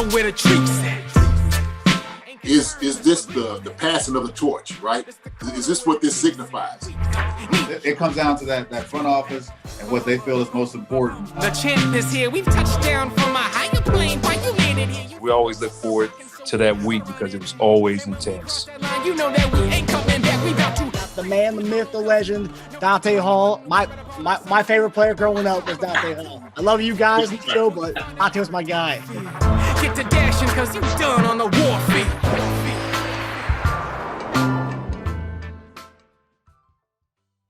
know where the treats at. Is this the passing of the torch, right? Is this what this signifies? It comes down to that front office and what they feel is most important. The champ is here. We've touched down from a higher plane. Why you landed here? We always look forward to that week because it was always intense. You know that we ain't coming back. We about to. The man, the myth, the legend, Dante Hall. My favorite player growing up was Dante Hall. I love you guys in the show, but Dante was my guy. Get to dashing because you done on the warfield.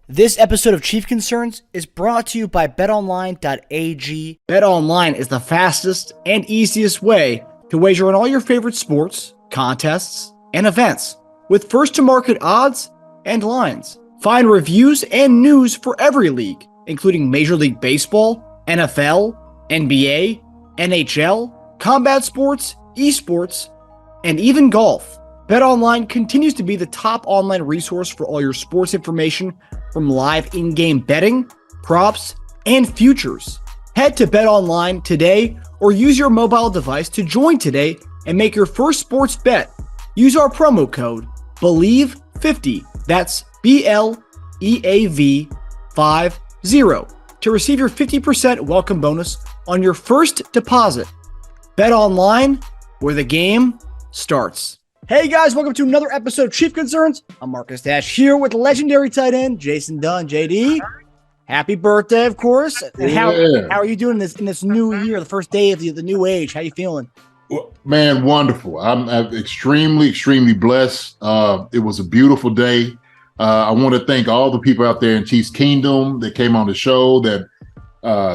This episode of Chief Concerns is brought to you by BetOnline.AG. BetOnline is the fastest and easiest way to wager on all your favorite sports, contests, and events with first-to-market odds and lines. Find reviews and news for every league, including Major League Baseball, NFL, NBA, NHL, combat sports, esports, and even golf. BetOnline continues to be the top online resource for all your sports information from live in-game betting, props, and futures. Head to BetOnline today or use your mobile device to join today and make your first sports bet. Use our promo code BELIEVE50, that's BLEAV50, to receive your 50% welcome bonus on your first deposit. BetOnline, where the game starts. Hey guys, welcome to another episode of Chief Concerns. I'm Marcus Dash here with legendary tight end Jason Dunn. JD, happy birthday, of course. And how are you doing in this new year, the first day of the new age? How you feeling? Man, wonderful. I'm extremely blessed. It was a beautiful day. I want to thank all the people out there in Chiefs Kingdom that came on the show that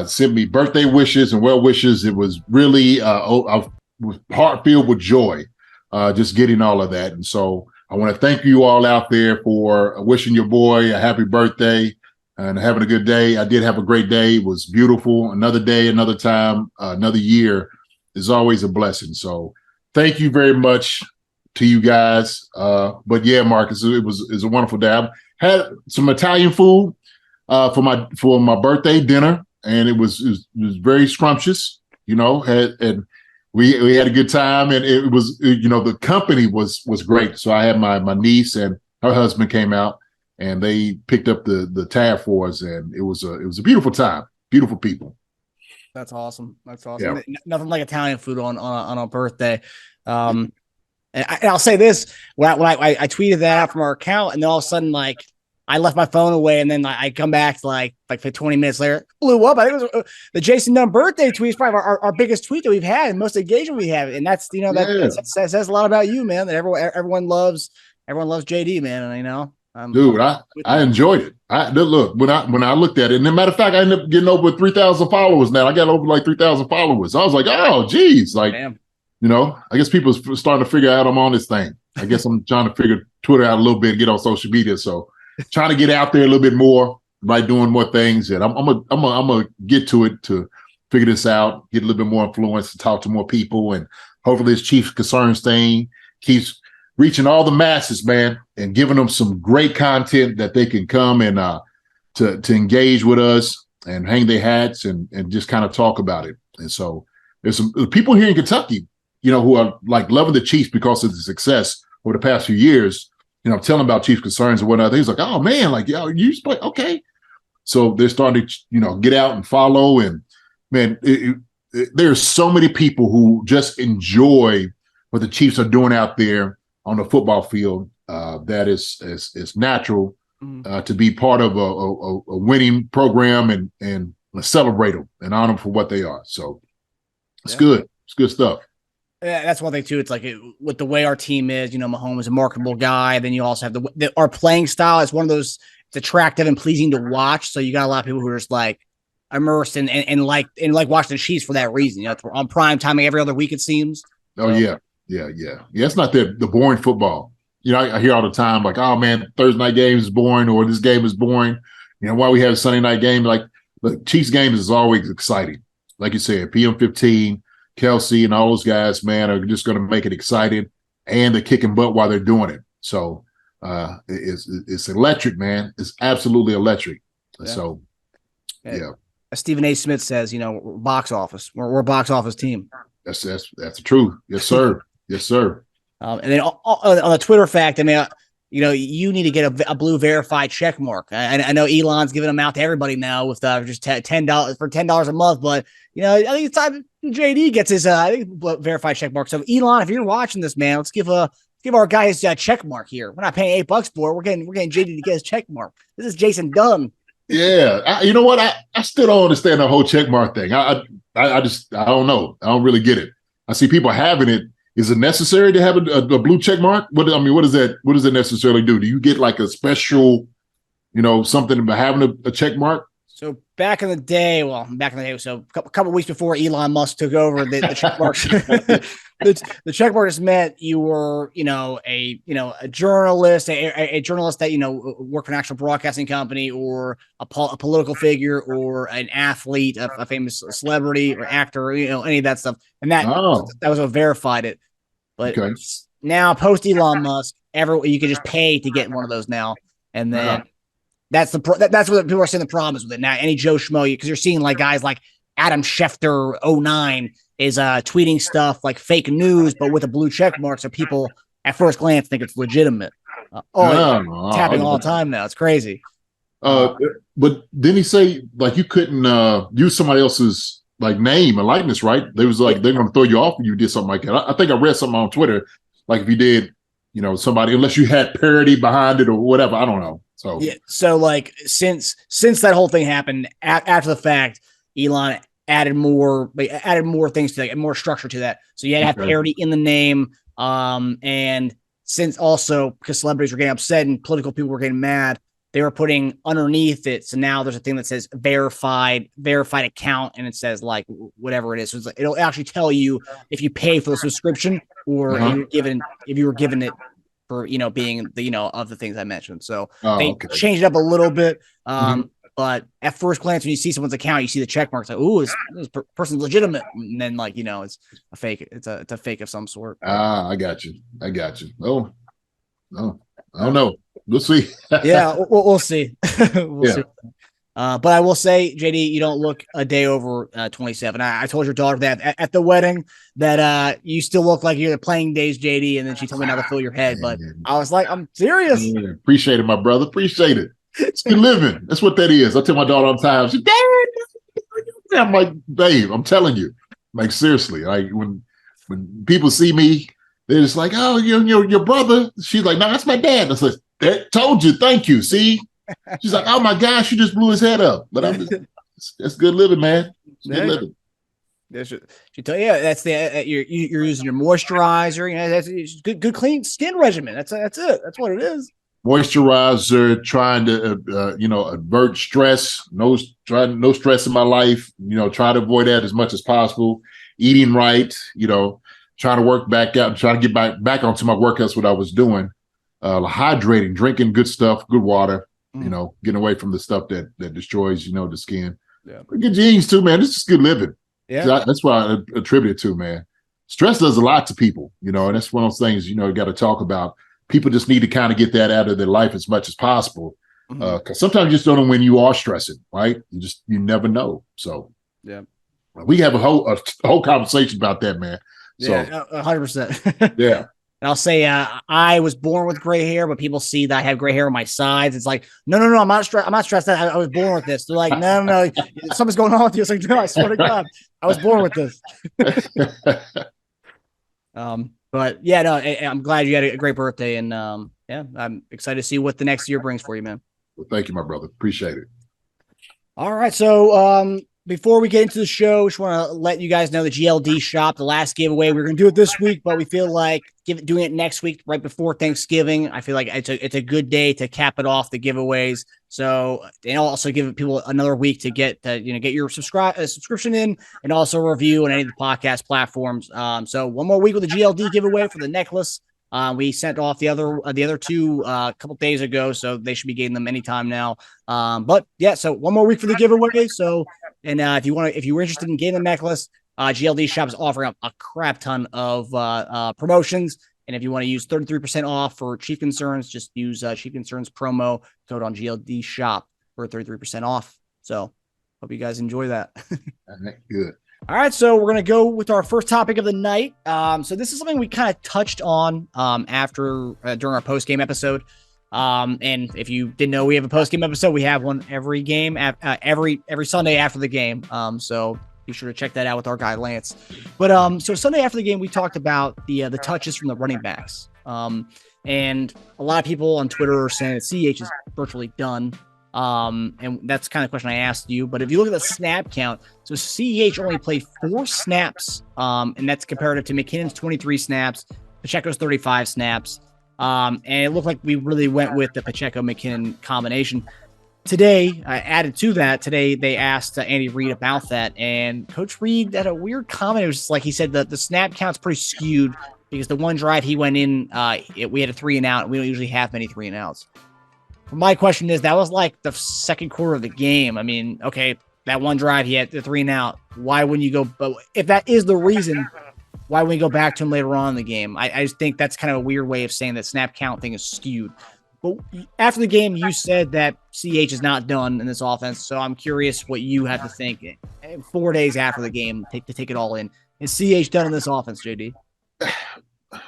sent me birthday wishes and well wishes. It was really I was heart filled with joy. Just getting all of that. And so I want to thank you all out there for wishing your boy a happy birthday and having a good day. I did have a great day. It was beautiful. Another day, another time, another year is always a blessing. So thank you very much to you guys. But yeah, Marcus, it was a wonderful day. I had some Italian food for my birthday dinner, and it was very scrumptious, and we had a good time, and it was, the company was great. So I had my niece and her husband came out, and they picked up the tab for us, and it was a beautiful time. Beautiful people. That's awesome. Yeah. Nothing like Italian food on a birthday. And I'll say this: when I tweeted that out from our account, and then all of a sudden, I left my phone away, and then I come back like 20 minutes later, blew up. I think it was the Jason Dunn birthday tweet is probably our biggest tweet that we've had and most engagement we have. And that's, that says a lot about you, man, that everyone loves JD, man. And dude, I enjoyed it. Look, when I looked at it, and as a matter of fact, I ended up getting over 3,000 followers now. I got over 3,000 followers. I was like, oh, geez. Damn. I guess people are starting to figure out I'm on this thing. I guess I'm trying to figure Twitter out a little bit, get on social media. So trying to get out there a little bit more by doing more things, and I'm gonna get to it to figure this out, get a little bit more influence, to talk to more people, and hopefully this Chief Concerns thing keeps reaching all the masses, man, and giving them some great content that they can come and to engage with us and hang their hats and just kind of talk about it. And so there's some people here in Kentucky, who are loving the Chiefs because of the success over the past few years. Telling about Chiefs Concerns and whatnot. He's like, oh man, you used to play, okay. So they're starting to, get out and follow. And man, there's so many people who just enjoy what the Chiefs are doing out there on the football field. That is natural to be part of a winning program and celebrate them and honor them for what they are. So it's good. It's good stuff. Yeah, that's one thing too. It's with the way our team is, Mahomes is a marketable guy. Then you also have our playing style is one of those. It's attractive and pleasing to watch. So you got a lot of people who are just immersed and like watching the Chiefs for that reason. It's on prime time every other week, it seems. Oh yeah. It's not the boring football. I hear all the time oh man, Thursday night game is boring, or this game is boring. Why we have a Sunday night game? The Chiefs game is always exciting. Like you said, PM15. Kelce and all those guys, man, are just going to make it exciting, and they're kicking butt while they're doing it. So it's electric, man. It's absolutely electric. Yeah. So, yeah. As Stephen A. Smith says, we're box office. We're a box office team. That's the truth. Yes, sir. Yes, sir. And then on the Twitter fact, I mean, you need to get a blue verified check mark. I know Elon's giving them out to everybody now with just $10 for $10 a month, but I think it's time JD gets his verified check mark. So Elon, if you're watching this, man, let's give our guy his check mark here. We're not paying $8 for it. We're getting JD to get his check mark. This is Jason Dunn. Yeah, you know what? I still don't understand the whole check mark thing. I don't know. I don't really get it. I see people having it. Is it necessary to have a blue check mark? What does that? What does it necessarily do? Do you get like a special, something about having a check mark? So back in the day, so a couple weeks before Elon Musk took over, the check mark, the check mark just meant you were, a journalist, a journalist that worked for an actual broadcasting company, or a political figure, or an athlete, a famous celebrity or actor, any of that stuff, and that was what verified it. But now, post Elon Musk, you can just pay to get one of those now, and then. That's what people are saying the problem is with it now. Any Joe Schmo, because you're seeing like guys like Adam Schefter 09 is tweeting stuff like fake news, but with a blue check mark, so people at first glance think it's legitimate. It's happening all the time now. It's crazy. But didn't he say like you couldn't use somebody else's like name and likeness, right? They was like they're going to throw you off when you did something like that. I think I read something on Twitter, like if you did, somebody, unless you had parody behind it or whatever, I don't know. So yeah, so like since that whole thing happened, after the fact, Elon added more things to that, more structure to that. So you had to have parody in the name, and since also because celebrities were getting upset and political people were getting mad, they were putting underneath it. So now there's a thing that says verified account, and it says like whatever it is. So it's like, it'll actually tell you if you pay for the subscription or if you were given it for being the of the things I mentioned. So they changed it up a little bit. But at first glance, when you see someone's account, you see the check marks like, "Ooh, this person's legitimate," and then it's a fake. It's a fake of some sort. I got you. Oh, no, I don't know. We'll see. Yeah, we'll see. We'll see. But I will say, JD, you don't look a day over 27. I told your daughter that at the wedding that you still look like you're playing days, JD, and then she told me not to fill your head. But I was like, I'm serious. Yeah, appreciate it, my brother. Appreciate it. It's good living. That's what that is. I tell my daughter all the time. She, Dad, I'm like, babe, I'm telling you, like seriously, like when people see me, they're just like, oh, your brother. She's like, no, that's my dad. I said, that told you, thank you. See. She's like, oh my gosh, you just blew his head up. But that's good living, man. It's good living. She tell you, that's you're using your moisturizer. That's good clean skin regimen. That's it. That's what it is. Moisturizer, trying to avert stress. No stress in my life. Try to avoid that as much as possible. Eating right. Trying to work back out and trying to get back onto my workouts. What I was doing. Hydrating, drinking good stuff, good water. Getting away from the stuff that destroys, the skin. Yeah. Good genes too, man. It's just good living. Yeah. That's what I attribute it to, man. Stress does a lot to people, and that's one of those things, you got to talk about. People just need to kind of get that out of their life as much as possible. Because sometimes you just don't know when you are stressing, right? You never know. So yeah, we have a whole conversation about that, man. So, yeah, 100%. Yeah. And I'll say, I was born with gray hair, but people see that I have gray hair on my sides. It's like, no, I'm not stressed. I'm not stressed. I was born with this. They're like, no, something's going on with you. It's like, no, I swear to God, I was born with this. But yeah, no, I'm glad you had a great birthday, and I'm excited to see what the next year brings for you, man. Well, thank you, my brother. Appreciate it. All right, so before we get into the show, just want to let you guys know the GLD Shop, the last giveaway. We're going to do it this week, but we feel like doing it next week, right before Thanksgiving. I feel like it's a good day to cap it off, the giveaways. So, and also give people another week to get your subscription in, and also review on any of the podcast platforms. So one more week with the GLD giveaway for the necklace. We sent off the other two a couple days ago, so they should be getting them anytime now. But yeah, so one more week for the giveaway. So, and if you were interested in getting the necklace, GLD Shop is offering up a crap ton of promotions. And if you want to use 33% off for Chief Concerns, just use Chief Concerns promo code on GLD Shop for 33% off. So hope you guys enjoy that. All right, good. All right, so we're going to go with our first topic of the night. So this is something we kind of touched on during our post-game episode. And if you didn't know we have a post-game episode, we have one every game, every Sunday after the game. So be sure to check that out with our guy Lance. But so Sunday after the game, we talked about the touches from the running backs. And a lot of people on Twitter are saying that CEH is virtually done. And that's kind of the question I asked you. But if you look at the snap count, so CEH only played 4 snaps, and that's comparative to McKinnon's 23 snaps, Pacheco's 35 snaps. And it looked like we really went with the Pacheco-McKinnon combination. Today, added to that, today they asked Andy Reid about that, and Coach Reid had a weird comment. It was just like he said that the snap count's pretty skewed because the one drive he went in, we had a 3 and out, and we don't usually have many 3 and outs. My question is, that was like the second quarter of the game. I mean, okay, that one drive he had the 3 and out. Why wouldn't you go? But if that is the reason, why wouldn't you go back to him later on in the game? I just think that's kind of a weird way of saying that snap count thing is skewed. But after the game, you said that CH is not done in this offense. So I'm curious what you have to think 4 days after the game to take it all in. Is CH done in this offense, JD?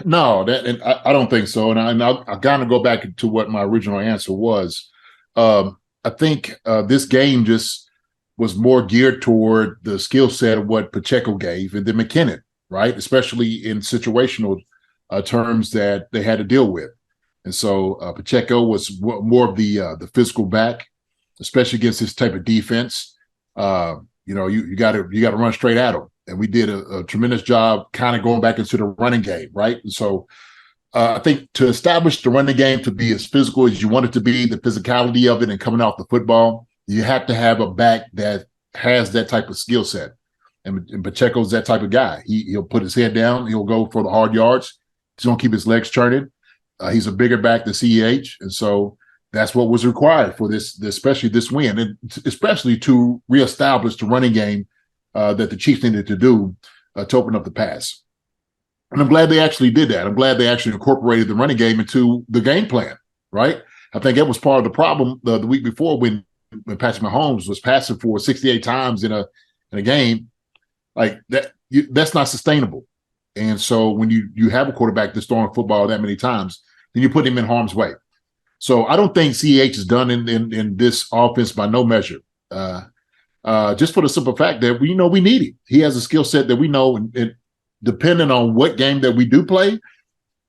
No, I don't think so. And I kind of go back to what my original answer was. I think this game just was more geared toward the skill set of what Pacheco gave and then McKinnon, right? Especially in situational terms that they had to deal with. And so Pacheco was more of the physical back, especially against this type of defense. You got to run straight at him. And we did a tremendous job kind of going back into the running game, right? And so I think to establish the running game to be as physical as you want it to be, the physicality of it and coming off the football, you have to have a back that has that type of skill set. And Pacheco's that type of guy. He'll put his head down. He'll go for the hard yards. He's going to keep his legs churning. He's a bigger back than CEH. And so that's what was required for this, especially this win, and especially to reestablish the running game that the Chiefs needed to do to open up the pass. And I'm glad they actually did that. I'm glad they actually incorporated the running game into the game plan, right? I think that was part of the problem the week before when Patrick Mahomes was passing for 68 times in a game. Like that, that's not sustainable. And so when you have a quarterback that's throwing football that many times, then you put him in harm's way. So I don't think CEH is done in this offense by no measure. Just for the simple fact that we need him. He has a skill set that we know, and depending on what game that we do play,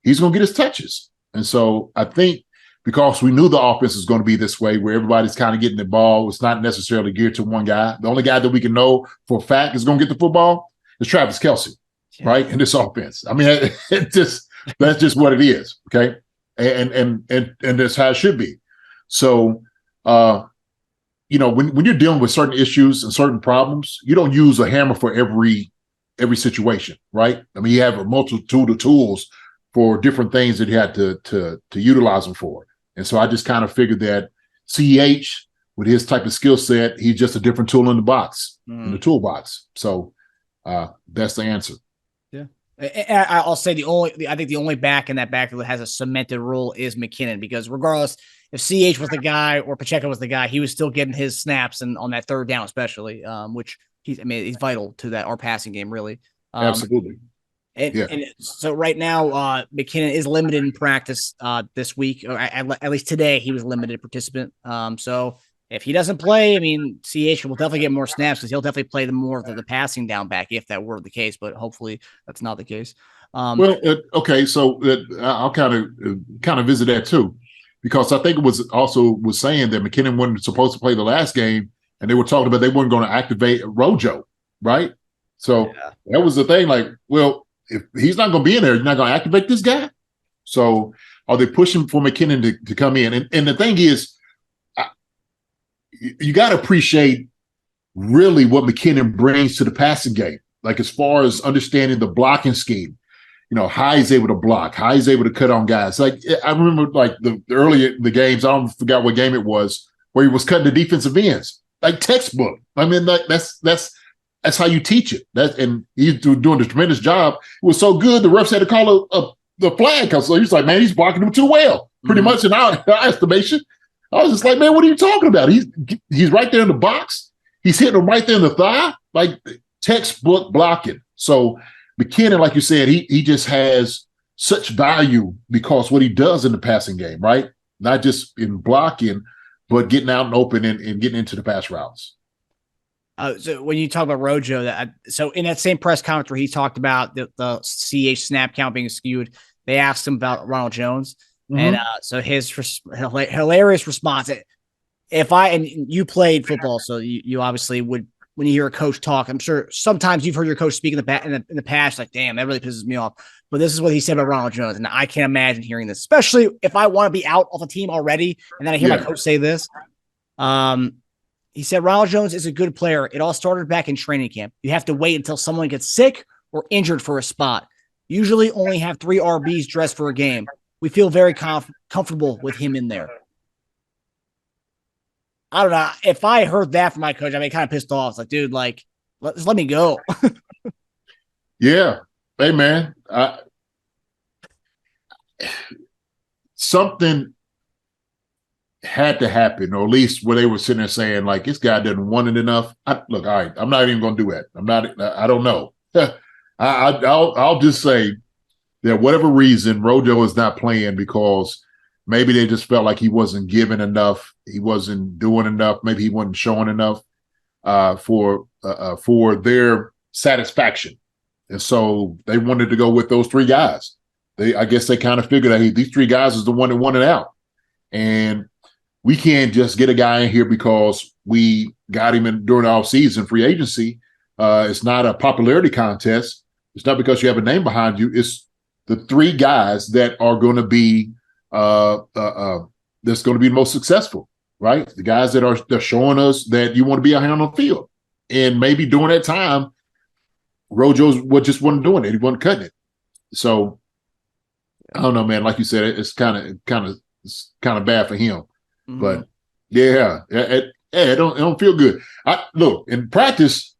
he's going to get his touches. And so I think because we knew the offense is going to be this way, where everybody's kind of getting the ball, it's not necessarily geared to one guy. The only guy that we can know for a fact is going to get the football is Travis Kelce, right? In this offense. I mean, that's just what it is. Okay. And that's how it should be. So, when you're dealing with certain issues and certain problems, you don't use a hammer for every situation, right? I mean, you have a multitude of tools for different things that you had to utilize them for. And so I just kind of figured that CEH, with his type of skill set, he's just a different tool in the box, in the toolbox. So that's the answer. Yeah. I'll say I think the only back in that backfield that has a cemented role is McKinnon, because regardless if CH was the guy or Pacheco was the guy, he was still getting his snaps and on that third down, especially, which he's vital to our passing game, really. Absolutely. And so right now, McKinnon is limited in practice this week, or at least today he was limited participant. So if he doesn't play, I mean, CH will definitely get more snaps because he'll definitely play more of the passing down back if that were the case, but hopefully that's not the case. Okay, so I'll kind of visit that too, because I think it was saying that McKinnon wasn't supposed to play the last game, and they were talking about they weren't going to activate RoJo, right? So that was the thing. Like, well, if he's not going to be in there, you're not going to activate this guy. So are they pushing for McKinnon to come in? And the thing is, you got to appreciate really what McKinnon brings to the passing game. Like as far as understanding the blocking scheme, how he's able to block, how he's able to cut on guys. Like I remember like the earlier the games, I forgot what game it was, where he was cutting the defensive ends, like textbook. I mean, that's how you teach it. And he's doing a tremendous job. It was so good, the refs had to call the flag because he was like, man, he's blocking him too well, pretty much in our estimation. I was just like, man, what are you talking about? He's right there in the box. He's hitting him right there in the thigh. Like, textbook blocking. So McKinnon, like you said, he just has such value because what he does in the passing game, right? Not just in blocking, but getting out and open and getting into the pass routes. So when you talk about RoJo, so in that same press conference where he talked about the CH snap count being skewed, they asked him about Ronald Jones. And so his hilarious response, and you played football, so you obviously would, when you hear a coach talk, I'm sure sometimes you've heard your coach speak in the past, like, damn, that really pisses me off. But this is what he said about Ronald Jones. And I can't imagine hearing this, especially if I want to be out of the team already. And then I hear my coach say this. He said, Ronald Jones is a good player. It all started back in training camp. You have to wait until someone gets sick or injured for a spot. Usually only have 3 RBs dressed for a game. We feel very comfortable with him in there. I don't know. If I heard that from my coach, I'd be kind of pissed off. It's like, dude, like, just let me go. Yeah. Hey, man. Something had to happen, or at least where they were sitting there saying, like, this guy doesn't want it enough. Look, all right, I'm not even going to do that. I don't know. I'll just say that whatever reason, RoJo is not playing because maybe they just felt like he wasn't giving enough. He wasn't doing enough. Maybe he wasn't showing enough for their satisfaction. And so they wanted to go with those 3 guys. I guess they kind of figured that, hey, these 3 guys is the one that wanted out. And we can't just get a guy in here because we got him in during the offseason free agency. It's not a popularity contest. It's not because you have a name behind you. It's the 3 guys that are going to be that's going to be the most successful, right? The guys that are showing us that you want to be out here on the field. And maybe during that time, RoJo just wasn't doing it. He wasn't cutting it. So I don't know, man. Like you said, it's kind of bad for him. Mm-hmm. But it don't feel good. Look, in practice,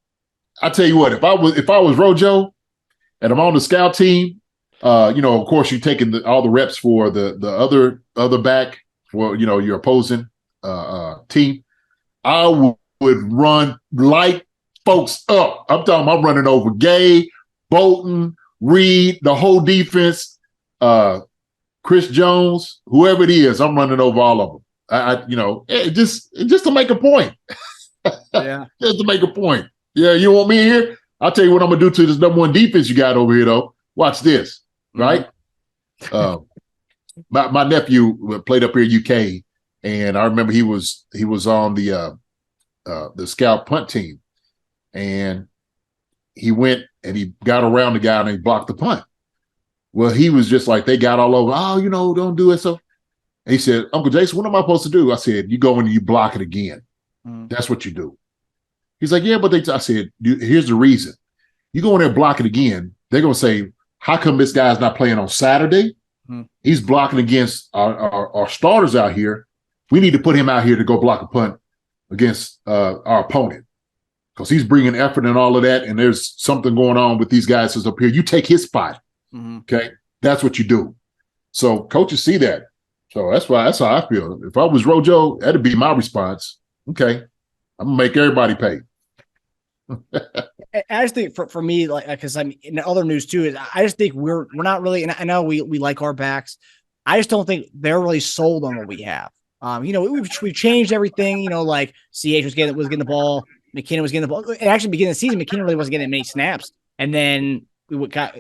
I tell you what, if I was RoJo and I'm on the scout team, of course you're taking all the reps for the other back for your opposing team. I would run light folks up. I'm running over Gay, Bolton, Reed, the whole defense, Chris Jones, whoever it is, I'm running over all of them. Just to make a point. Yeah. Just to make a point. Yeah, you want me here? I'll tell you what I'm gonna do to this number 1 defense you got over here, though. Watch this, right? My nephew played up here in UK, and I remember he was on the scout punt team, and he went and he got around the guy and he blocked the punt. Well, he was just like, they got all over. Oh, don't do it. So he said, Uncle Jason, what am I supposed to do? I said, you go in and you block it again. That's what you do. He's like, yeah, but I said, here's the reason. You go in there and block it again, they're going to say, how come this guy's not playing on Saturday? He's blocking against our starters out here. We need to put him out here to go block a punt against our opponent because he's bringing effort and all of that, and there's something going on with these guys that's up here. You take his spot. Okay? That's what you do. So coaches see that. So that's how I feel. If I was RoJo, that'd be my response. Okay, I'm gonna make everybody pay. I just think for me, like, because I'm in other news too, is I just think we're not really, and I know we like our backs. I just don't think they're really sold on what we have. We've changed everything. Like CH was getting the ball, McKinnon was getting the ball. And actually, beginning of the season, McKinnon really wasn't getting many snaps, and then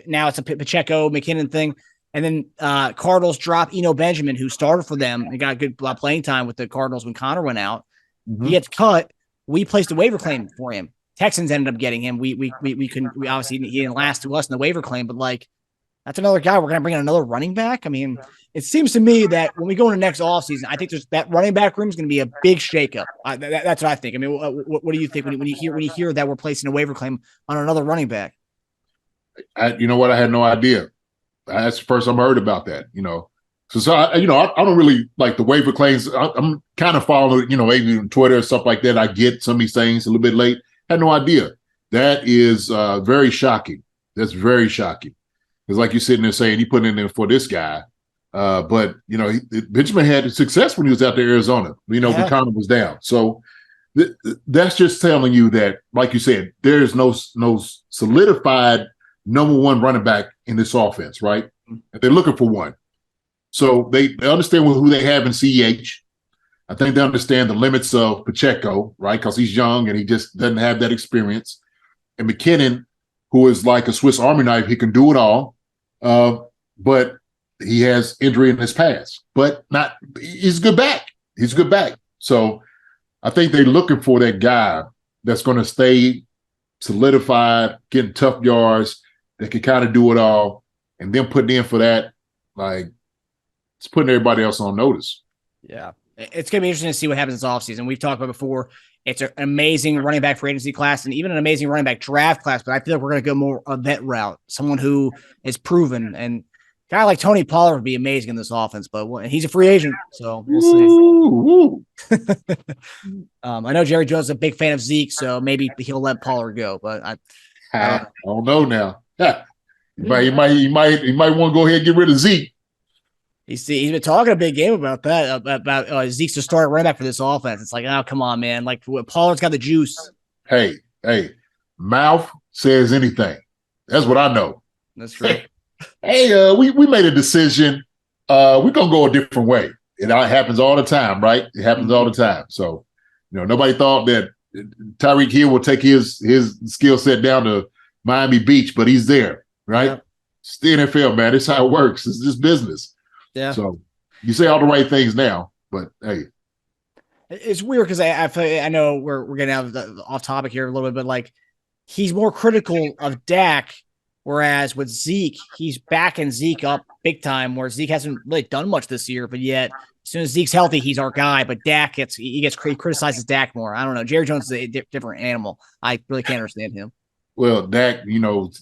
now it's a Pacheco McKinnon thing. And then Cardinals drop Eno Benjamin, who started for them and got good playing time with the Cardinals when Connor went out. He gets cut. We placed a waiver claim for him. Texans ended up getting him. We obviously he didn't last to us in the waiver claim, but like that's another guy. We're gonna bring in another running back. I mean, it seems to me that when we go into next offseason, I think that running back room is going to be a big shakeup. That's what I think. I mean, what do you think when you hear that we're placing a waiver claim on another running back? You know what? I had no idea. That's the first I've heard about that, So I don't really like the waiver claims. I'm kind of following, maybe on Twitter and stuff like that. I get some of these things a little bit late. I had no idea. That is very shocking. That's very shocking. Because like you're sitting there saying, you put in there for this guy. But, Benjamin had success when he was out there in Arizona, when Connor was down. So That's just telling you that, like you said, there's no solidified number one running back in this offense, right? They're looking for one. So they understand who they have in CEH. I think they understand the limits of Pacheco, right? Because he's young and he just doesn't have that experience. And McKinnon, who is like a Swiss Army knife, he can do it all. But he has injury in his past. But he's a good back. He's a good back. So I think they're looking for that guy that's going to stay solidified, getting tough yards, that can kind of do it all. And then putting in for that, like, it's putting everybody else on notice. Yeah. It's going to be interesting to see what happens this offseason. We've talked about before, it's an amazing running back free agency class and even an amazing running back draft class, but I feel like we're going to go more a vet route, someone who is proven. And a guy like Tony Pollard would be amazing in this offense, but he's a free agent, so we'll see. I know Jerry Jones is a big fan of Zeke, so maybe he'll let Pollard go, but I don't know now. He might want to go ahead and get rid of Zeke. He's been talking a big game about that, about Zeke's the starting running back for this offense. It's like, oh, come on, man. Like, Pollard's got the juice. Hey, mouth says anything. That's what I know. That's true. Hey, we made a decision. We're going to go a different way. It happens all the time, right? It happens all the time. So, nobody thought that Tyreek Hill would take his skill set down to Miami Beach, but he's there, right? Yeah. It's the NFL, man. It's how it works. It's just business. Yeah. So you say all the right things now, but hey, it's weird because I know we're getting off topic here a little bit, but like he's more critical of Dak, whereas with Zeke, he's backing Zeke up big time. Where Zeke hasn't really done much this year, but yet as soon as Zeke's healthy, he's our guy. But Dak he criticizes Dak more. I don't know. Jerry Jones is a different animal. I really can't understand him. Well, Dak,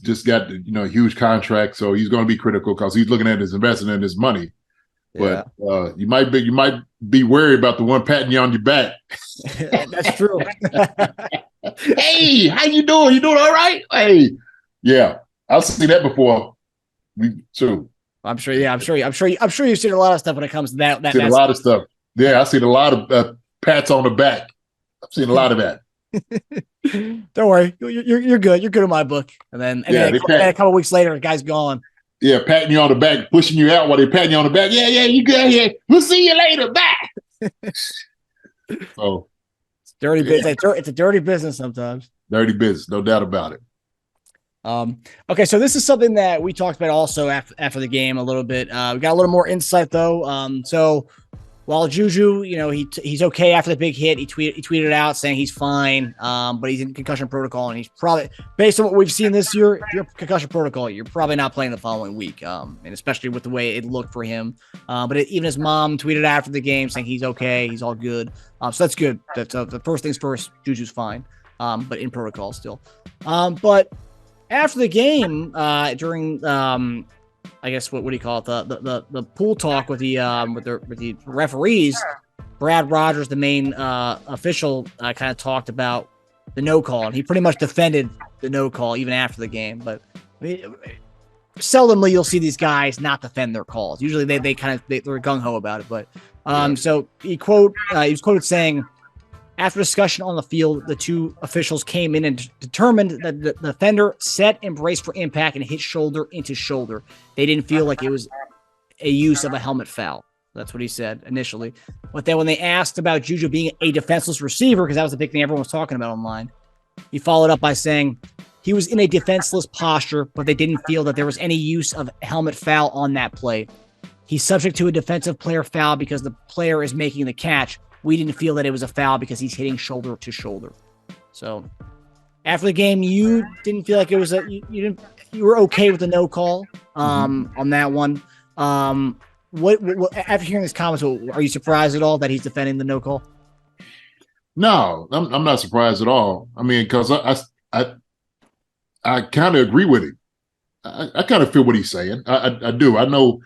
just got a huge contract, so he's going to be critical because he's looking at his investment and his money. But you might be worried about the one patting you on your back. That's true. Hey, how you doing? You doing all right? Hey, yeah, I've seen that before. Me too. I'm sure you've seen a lot of stuff when it comes to that. I've seen a lot of stuff. Yeah, I've seen a lot of pats on the back. I've seen a lot of that. Don't worry, you're good. You're good in my book. And then a couple weeks later, the guy's gone. Yeah, patting you on the back, pushing you out while they're patting you on the back. Yeah, you good here. We'll see you later. Bye. So it's dirty business. It's a dirty business sometimes. Dirty business, no doubt about it. Okay, so this is something that we talked about also after the game a little bit. We got a little more insight though. So while JuJu, he's okay after the big hit, he tweeted out saying he's fine, but he's in concussion protocol, and he's probably, based on what we've seen this year, if you're concussion protocol, you're probably not playing the following week, and especially with the way it looked for him. But even his mom tweeted after the game saying he's okay, he's all good. So that's good. That's the first things first. JuJu's fine, but in protocol still. But after the game, during I guess what do you call it? The pool talk with the referees. Brad Rogers, the main official, kind of talked about the no call, and he pretty much defended the no call even after the game. But seldomly you'll see these guys not defend their calls. Usually they're gung ho about it. But so he was quoted saying, after discussion on the field, the two officials came in and determined that the defender set and braced for impact and hit shoulder into shoulder. They didn't feel like it was a use of a helmet foul. That's what he said initially. But then when they asked about JuJu being a defenseless receiver, because that was the big thing everyone was talking about online, he followed up by saying he was in a defenseless posture, but they didn't feel that there was any use of helmet foul on that play. He's subject to a defensive player foul because the player is making the catch. We didn't feel that it was a foul because he's hitting shoulder to shoulder. So after the game, you didn't feel like it was you were okay with the no call on that one. What after hearing this comment, are you surprised at all that he's defending the no call? No, I'm not surprised at all. I mean, because I kind of agree with him. I kind of feel what he's saying. I do. I know.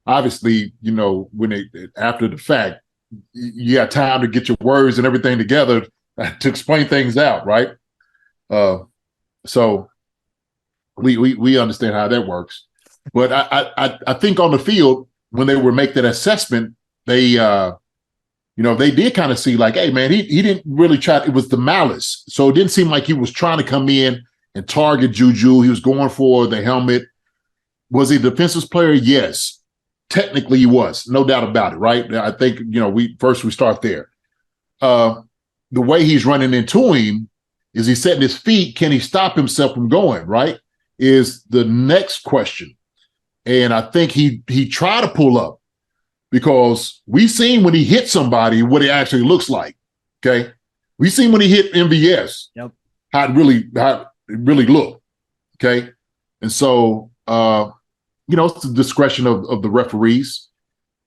Obviously, when after the fact, you got time to get your words and everything together to explain things out, right? So we understand how that works. But I think on the field, when they were making that assessment, they they did kind of see like, hey, man, he didn't really try. It was the malice. So it didn't seem like he was trying to come in and target Juju. He was going for the helmet. Was he a defensive player? Yes. Technically he was. No doubt about it, right? I think, we start there. The way he's running into him is he's setting his feet. Can he stop himself from going, right? Is the next question. And I think he tried to pull up because we've seen when he hit somebody what it actually looks like. Okay. We've seen when he hit MVS, how it really looked. Okay. And so it's the discretion of the referees.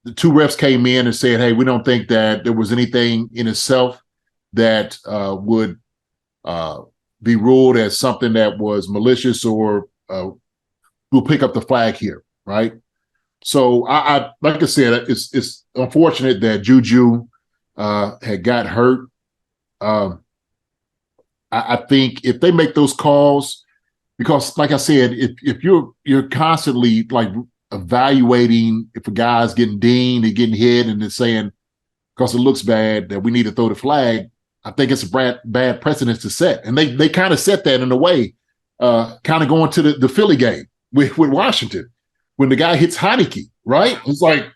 The two refs came in and said, hey, we don't think that there was anything in itself that would be ruled as something that was malicious or we'll pick up the flag here, right? So I like I said, it's unfortunate that Juju had got hurt. I think if they make those calls, because like I said, if you're constantly like evaluating if a guy's getting dinged and getting hit and then saying, because it looks bad, that we need to throw the flag, I think it's a bad precedent to set. And they kind of set that in a way, kind of going to the Philly game with Washington when the guy hits Heineke, right? It's like,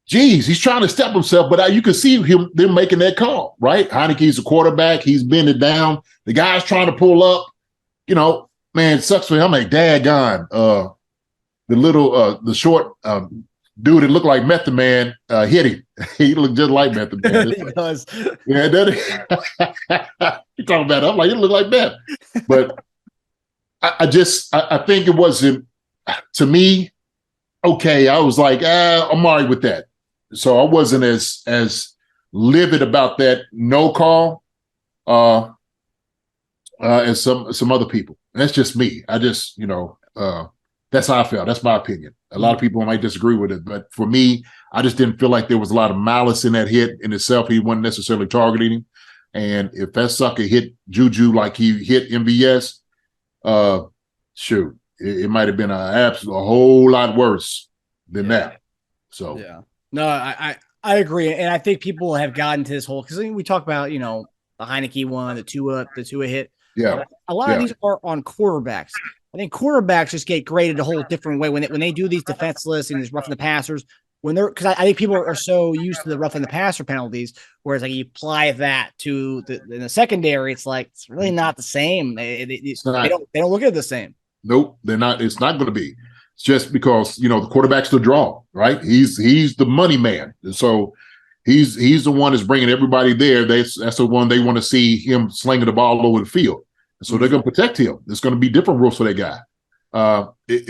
geez, he's trying to step himself, but you can see them making that call, right? Heineke's a quarterback. He's bending down. The guy's trying to pull up. Man, it sucks for him. I'm like, daggone. The short dude that looked like Method Man hit him. He looked just like Method Man. He does. Yeah, you talking about it. I'm like, it looked like Meth. But I think it wasn't, to me, okay. I was like, I'm all right with that. So I wasn't as livid about that no call as some other people. And that's just me. I just, that's how I felt. That's my opinion. A lot of people might disagree with it, but for me, I just didn't feel like there was a lot of malice in that hit in itself. He wasn't necessarily targeting him. And if that sucker hit Juju like he hit MVS, shoot, it might have been a whole lot worse than that. So yeah, no, I agree, and I think people have gotten to this whole, because we talk about the Heineke one, the Tua hit. Yeah, a lot of these are on quarterbacks. I think quarterbacks just get graded a whole different way when they do these defenseless and these roughing the passers. Because I think people are so used to the roughing the passer penalties, whereas like you apply that to in the secondary, it's like it's really not the same. They don't look at it the same. Nope, they're not. It's not going to be. It's just because the quarterback's the draw, right? He's the money man, and so he's the one that's bringing everybody there. That's the one they want to see him slinging the ball all over the field. And so they're going to protect him. There's going to be different rules for that guy.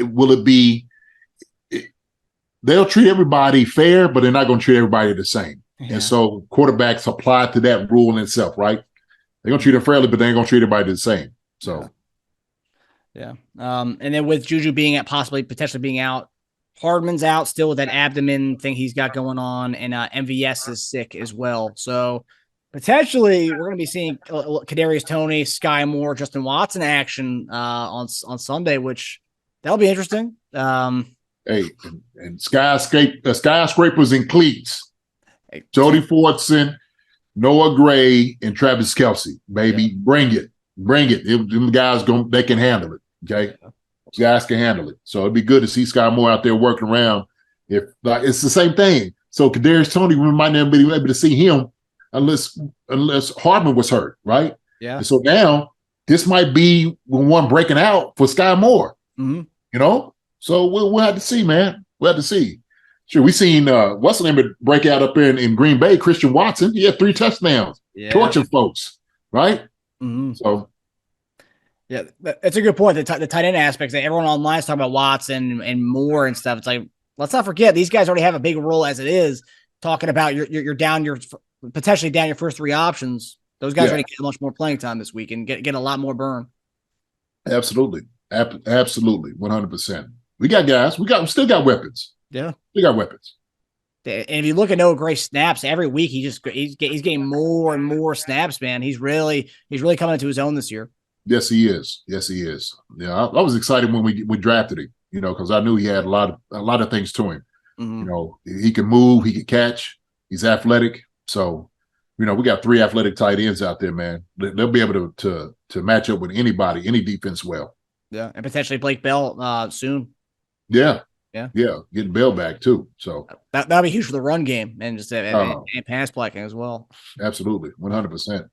Will it be? They'll treat everybody fair, but they're not going to treat everybody the same. Yeah. And so quarterbacks apply to that rule in itself, right? They're going to treat them fairly, but they ain't going to treat everybody the same. So. Yeah. And then with Juju potentially being out, Hardman's out still with that abdomen thing he's got going on, and MVS is sick as well. So potentially we're going to be seeing Kadarius Toney, Sky Moore, Justin Watson action on Sunday, which that'll be interesting. Hey, and skyscrapers and cleats. Hey, Jody Fortson, Noah Gray, and Travis Kelce. Baby, yeah. Bring it. Them guys they can handle it. Okay, those guys can handle it. So it'd be good to see Sky Moore out there working around. If it's the same thing. So Kadarius Toney, we might never be able to see him unless Hardman was hurt, right? Yeah. And so now this might be one breaking out for Sky Moore. Mm-hmm. So we'll have to see, man. We'll have to see. Sure, we seen what's the name break out up in Green Bay, Christian Watson. He had 3 touchdowns, torching folks, right? Mm-hmm. So, yeah, that's a good point. The tight end aspects that everyone online is talking about Watson and Moore and stuff. It's like, let's not forget these guys already have a big role as it is. Talking about you're down potentially down your first 3 options. Those guys are going to get much more playing time this week and get a lot more burn. Absolutely, 100%. We got guys. We still got weapons. Yeah, we got weapons. And if you look at Noah Gray snaps every week, he's getting more and more snaps. Man, he's really coming into his own this year. Yes, he is. Yeah, I was excited when we drafted him. Because I knew he had a lot of things to him. Mm-hmm. He can move, he can catch, he's athletic. So, we got 3 athletic tight ends out there, man. They'll be able to match up with anybody, any defense well. Yeah, and potentially Blake Bell soon. Yeah. Yeah. Yeah. Getting Bell back too. So that'll be huge for the run game and just and pass blocking as well. Absolutely. 100%.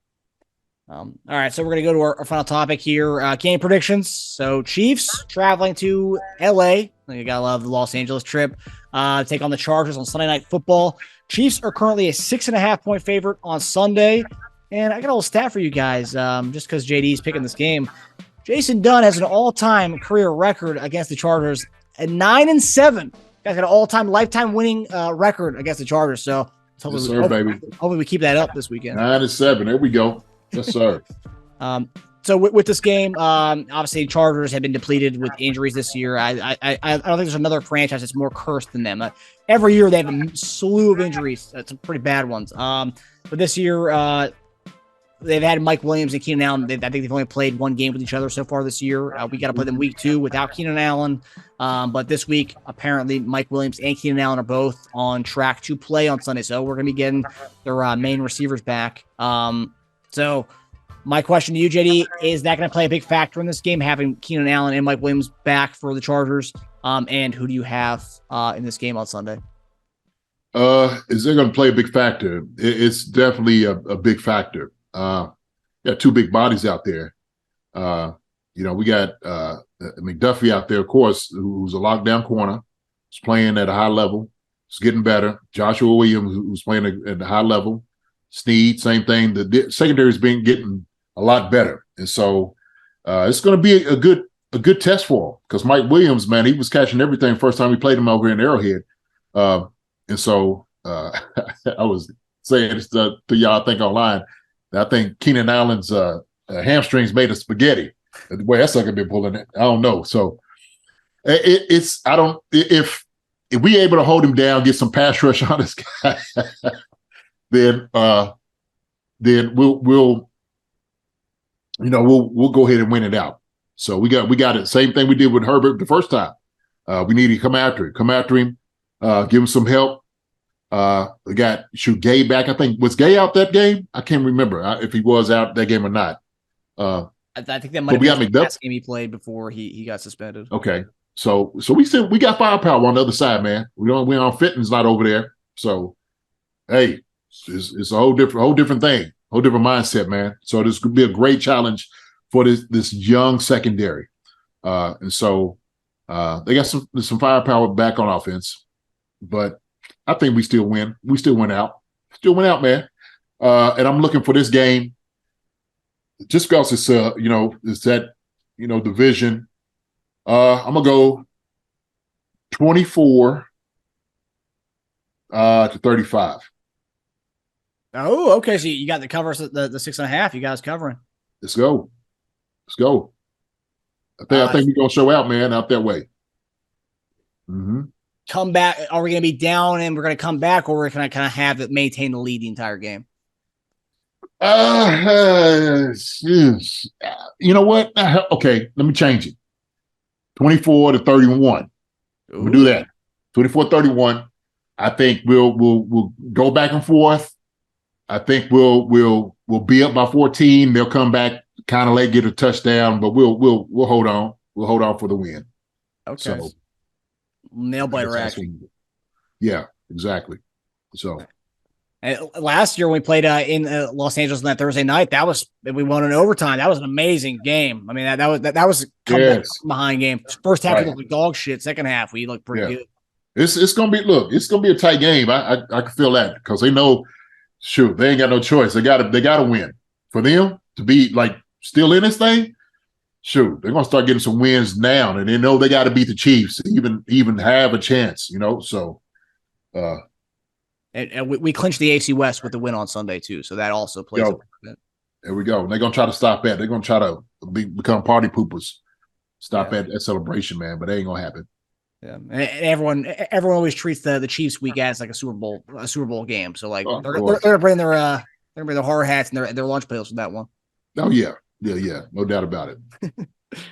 All right, so we're going to go to our final topic here. Game predictions. So Chiefs traveling to LA. You got to love the Los Angeles trip. Take on the Chargers on Sunday Night Football. Chiefs are currently a 6.5-point favorite on Sunday. And I got a little stat for you guys, just because JD's picking this game. Jason Dunn has an all-time career record against the Chargers at 9-7. Guys got an all-time lifetime winning record against the Chargers. So hopefully we keep that up this weekend. 9-7. There we go. Yes, sir. So with this game, obviously Chargers have been depleted with injuries this year. I don't think there's another franchise that's more cursed than them. Every year they have a slew of injuries. Some pretty bad ones. But this year they've had Mike Williams and Keenan Allen. I think they've only played 1 game with each other so far this year. We got to play them week 2 without Keenan Allen. But this week, apparently Mike Williams and Keenan Allen are both on track to play on Sunday. So we're going to be getting their main receivers back. So my question to you, JD, is that going to play a big factor in this game, having Keenan Allen and Mike Williams back for the Chargers? And who do you have in this game on Sunday? Is it going to play a big factor? It's definitely a big factor. Yeah, 2 big bodies out there. We got McDuffie out there, of course, who's a lockdown corner. He's playing at a high level. He's getting better. Joshua Williams, who's playing at a high level. Snead, same thing. The secondary's been getting a lot better, and so it's going to be a good test for him because Mike Williams, man, he was catching everything first time we played him over in Arrowhead, and so I was saying this to y'all, I think online. I think Keenan Allen's hamstrings made of spaghetti. The way that sucker been pulling it, I don't know. So if we able to hold him down, get some pass rush on this guy. Then we'll go ahead and win it out. So we got it. Same thing we did with Herbert the first time. We need to come after him, give him some help. We got Gay back. I think was Gay out that game. I can't remember if he was out that game or not. I think that might have been the last game he played before he got suspended. Okay, so we said we got firepower on the other side, man. We on Fitton's not over there. So hey. It's a whole different thing, whole different mindset, man. So this could be a great challenge for this young secondary, and so they got some firepower back on offense, but I think we still win. We still win out, man. And I'm looking for this game just because it's it's that division. I'm gonna go 24 to 35. Oh, okay. So you got the covers, the 6.5. You guys covering? Let's go. I think we're gonna show out, man, out that way. Mm-hmm. Come back. Are we gonna be down and we're gonna come back, or we're gonna kind of have it maintain the lead the entire game? You know what? Okay, let me change it. 24 to 31. We'll do that. 24-31. I think we'll go back and forth. I think we'll be up by 14. They'll come back kind of late, get a touchdown, but we'll hold on. We'll hold on for the win. Okay. So, nail biter action. Yeah, exactly. So last year when we played in Los Angeles on that Thursday night, we won in overtime. That was an amazing game. I mean that was a comeback behind game. First half we looked like dog shit. Second half we looked pretty good. It's gonna be a tight game. I can feel that because they know. Shoot, they ain't got no choice. They gotta win. For them to be like still in this thing, shoot, they're gonna start getting some wins now, and they know they got to beat the Chiefs to even have a chance. So, and we clinched the AFC West with the win on Sunday too. So that also plays. There we go. And they're gonna try to stop that. They're gonna try to become party poopers. Stop at that celebration, man. But it ain't gonna happen. Yeah, and everyone always treats the Chiefs week as like a Super Bowl game. So like they're gonna bring their hard hats and their lunch pails for that one. Oh yeah, no doubt about it.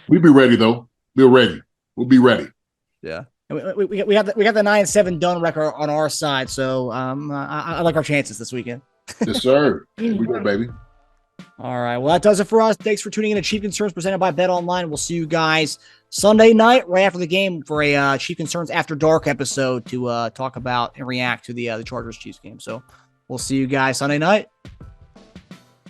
We'll be ready though. We're ready. We'll be ready. Yeah, and we got the 9-7 Dunn record on our side. So I like our chances this weekend. Yes, sir. Here we go, baby. All right. Well, that does it for us. Thanks for tuning in to Chief Concerns presented by BetOnline. We'll see you guys Sunday night right after the game for a Chief Concerns After Dark episode to talk about and react to the Chargers-Chiefs game. So we'll see you guys Sunday night.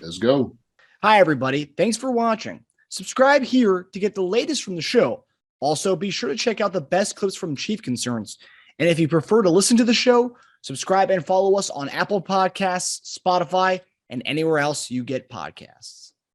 Let's go. Hi, everybody. Thanks for watching. Subscribe here to get the latest from the show. Also, be sure to check out the best clips from Chief Concerns. And if you prefer to listen to the show, subscribe and follow us on Apple Podcasts, Spotify, and anywhere else you get podcasts.